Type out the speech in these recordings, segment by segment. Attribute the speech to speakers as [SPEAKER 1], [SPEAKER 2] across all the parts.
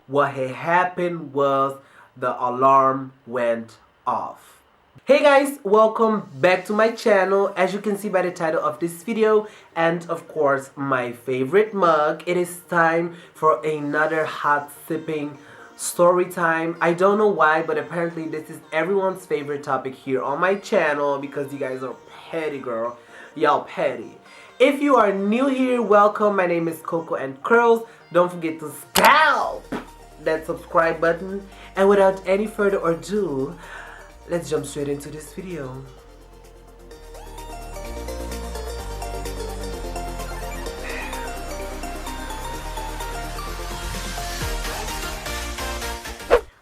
[SPEAKER 1] what had happened was the alarm went off. Hey guys, welcome back to my channel. As you can see by the title of this video and of course my favorite mug, it is time for another hot sipping story time. I don't know why, but apparently this is everyone's favorite topic here on my channel because you guys are petty, girl. Y'all petty. If you are new here, welcome. My name is COCOOANDCURLS. Don't forget to scalp that subscribe button. And without any further ado, let's jump straight into this video.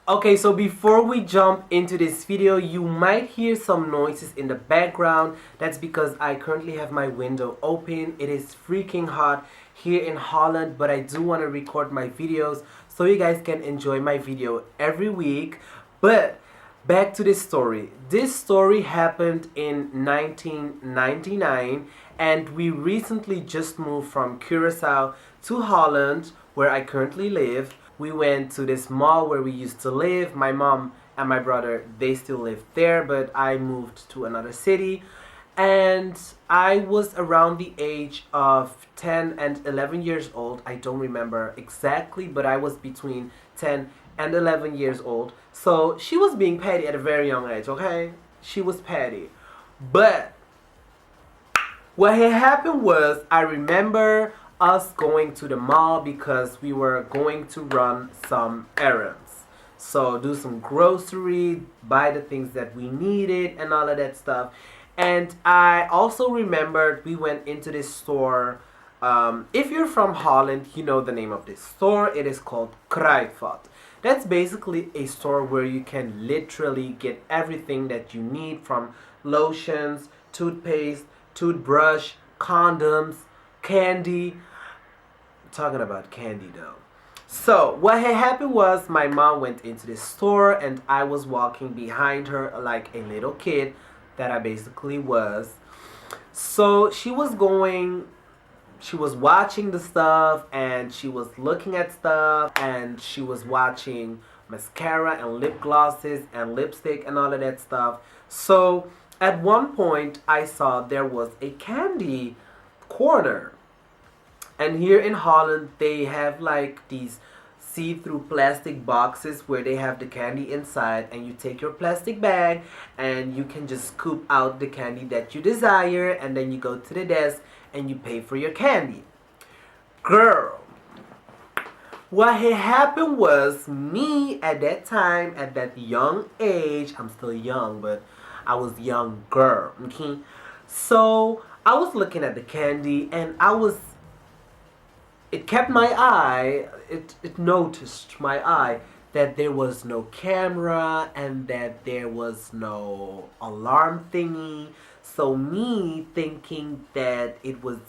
[SPEAKER 1] Okay, so before we jump into this video, you might hear some noises in the background. That's because I currently have my window open. It is freaking hot here in Holland, but I do want to record my videos so you guys can enjoy my video every week. But back to this story. This story happened in 1999 and we recently just moved from Curaçao to Holland, where I currently live. We went to this mall where we used to live. My mom and my brother, they still live there, but I moved to another city. And I was around the age of 10 and 11 years old. I don't remember exactly, but I was between 10 and 11 years old. So she was being petty at a very young age, okay? She was petty. But what had happened was, I remember us going to the mall because we were going to run some errands. So do some grocery, buy the things that we needed and all of that stuff. And I also remembered we went into this store. If you're from Holland, you know the name of this store. It is called Kruidvat. That's basically a store where you can literally get everything that you need, from lotions, toothpaste, toothbrush, condoms, candy. Talking about candy though. So what had happened was, my mom went into the store and I was walking behind her like a little kid that I basically was. So she was watching the stuff and she was looking at stuff and she was watching mascara and lip glosses and lipstick and all of that stuff. So at one point I saw there was a candy corner. And here in Holland, they have like these see-through plastic boxes where they have the candy inside, and you take your plastic bag and you can just scoop out the candy that you desire, and then you go to the desk and you pay for your candy. Girl, what had happened was, me at that time, at that young age, I'm still young, but I was younger, okay? So I was looking at the candy and it kept my eye, it noticed my eye that there was no camera and that there was no alarm thingy. So me thinking that it was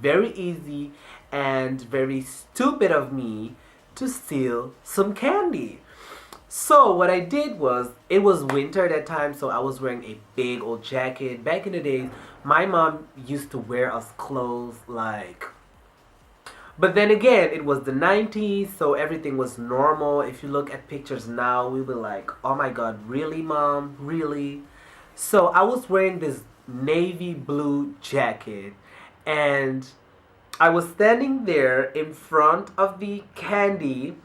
[SPEAKER 1] very easy and very stupid of me to steal some candy. So what I did was, it was winter at that time, so I was wearing a big old jacket. Back in the days, my mom used to wear us clothes like... But then again, it was the 90s, so everything was normal. If you look at pictures now, we were like, oh my god, really, mom? Really? So I was wearing this navy blue jacket, and I was standing there in front of the candy,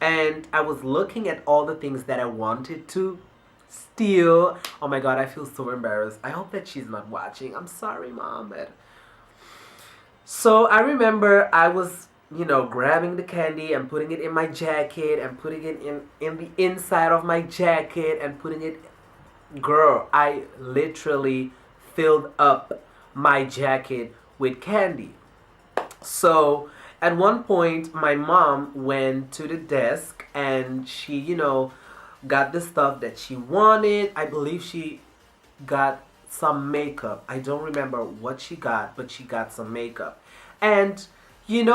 [SPEAKER 1] and I was looking at all the things that I wanted to steal. Oh my god, I feel so embarrassed. I hope that she's not watching. I'm sorry, mom, but... So I remember I was, grabbing the candy and putting it in my jacket and putting it in the inside of my jacket and putting it... Girl, I literally filled up my jacket with candy. So at one point, my mom went to the desk and she, got the stuff that she wanted. I believe she got some makeup. I don't remember what she got, but she got some makeup. And in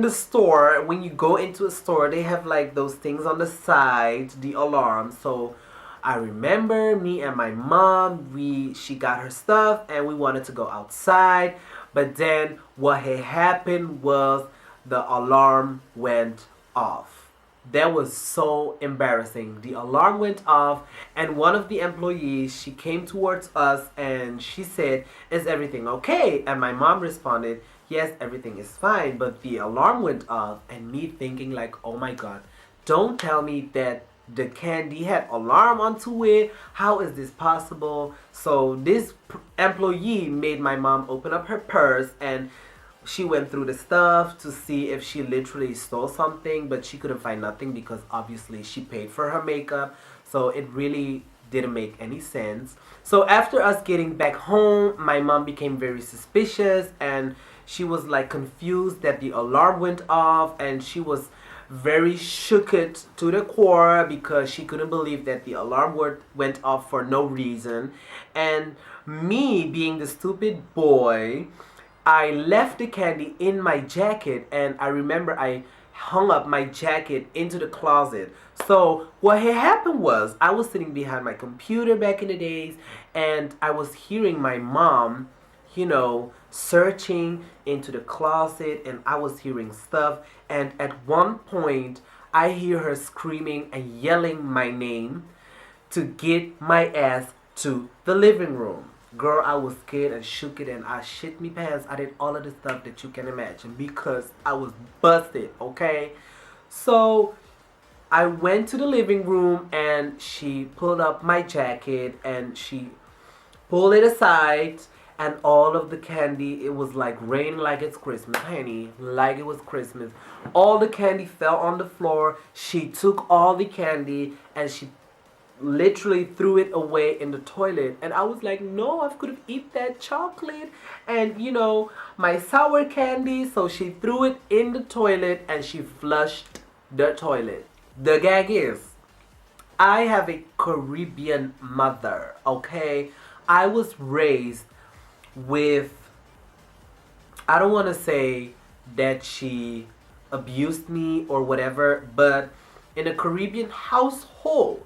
[SPEAKER 1] the store, when you go into a store, they have like those things on the side, the alarm. So I remember me and my mom, she got her stuff and we wanted to go outside. But then what had happened was the alarm went off. That was so embarrassing. The alarm went off, and one of the employees, she came towards us and she said, "Is everything okay?" And my mom responded, "Yes, everything is fine." But the alarm went off, and me thinking like, oh my god, don't tell me that the candy had alarm onto it. How is this possible? So this employee made my mom open up her purse, and she went through the stuff to see if she literally stole something, but she couldn't find nothing because obviously she paid for her makeup. So it really didn't make any sense. So after us getting back home, my mom became very suspicious, and she was like confused that the alarm went off, and she was very shook it to the core because she couldn't believe that the alarm went off for no reason. And me being the stupid boy, I left the candy in my jacket, and I remember I hung up my jacket into the closet. So what had happened was I was sitting behind my computer back in the days, and I was hearing my mom, searching into the closet, and I was hearing stuff. And at one point, I hear her screaming and yelling my name to get my ass to the living room. Girl, I was scared and shook it, and I shit me pants. I did all of the stuff that you can imagine because I was busted, okay? So I went to the living room, and she pulled up my jacket and she pulled it aside, and all of the candy, it was like raining like it's Christmas, honey, like it was Christmas. All the candy fell on the floor. She took all the candy and she literally threw it away in the toilet, and I was like, no, I could have eaten that chocolate and my sour candy. So she threw it in the toilet and she flushed the toilet. The gag is, I have a Caribbean mother, okay? I was raised with, I don't want to say that she abused me or whatever, but in a Caribbean household,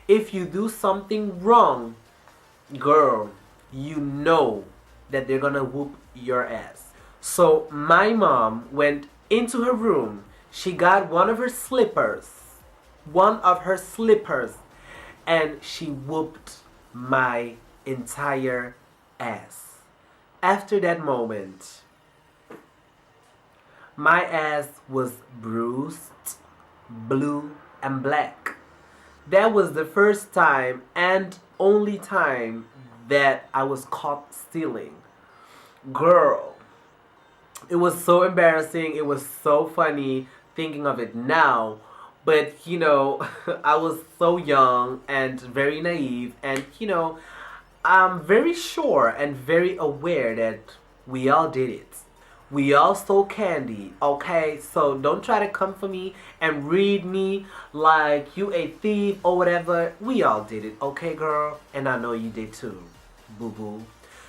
[SPEAKER 1] if you do something wrong, girl, you know that they're gonna whoop your ass. So my mom went into her room. She got one of her slippers, and she whooped my entire ass. After that moment, my ass was bruised, blue, and black. That was the first time and only time that I was caught stealing. Girl, it was so embarrassing. It was so funny thinking of it now. But, I was so young and very naive. And, I'm very sure and very aware that we all did it. We all stole candy, okay? So don't try to come for me and read me like you a thief or whatever. We all did it, okay, girl? And I know you did too, boo-boo.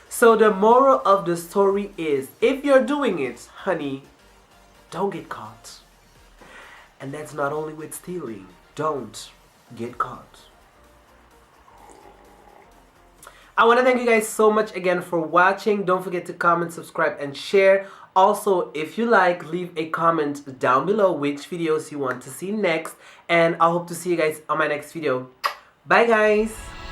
[SPEAKER 1] So the moral of the story is, if you're doing it, honey, don't get caught. And that's not only with stealing. Don't get caught. I want to thank you guys so much again for watching. Don't forget to comment, subscribe, and share. Also, if you like, leave a comment down below which videos you want to see next. And I hope to see you guys on my next video. Bye, guys.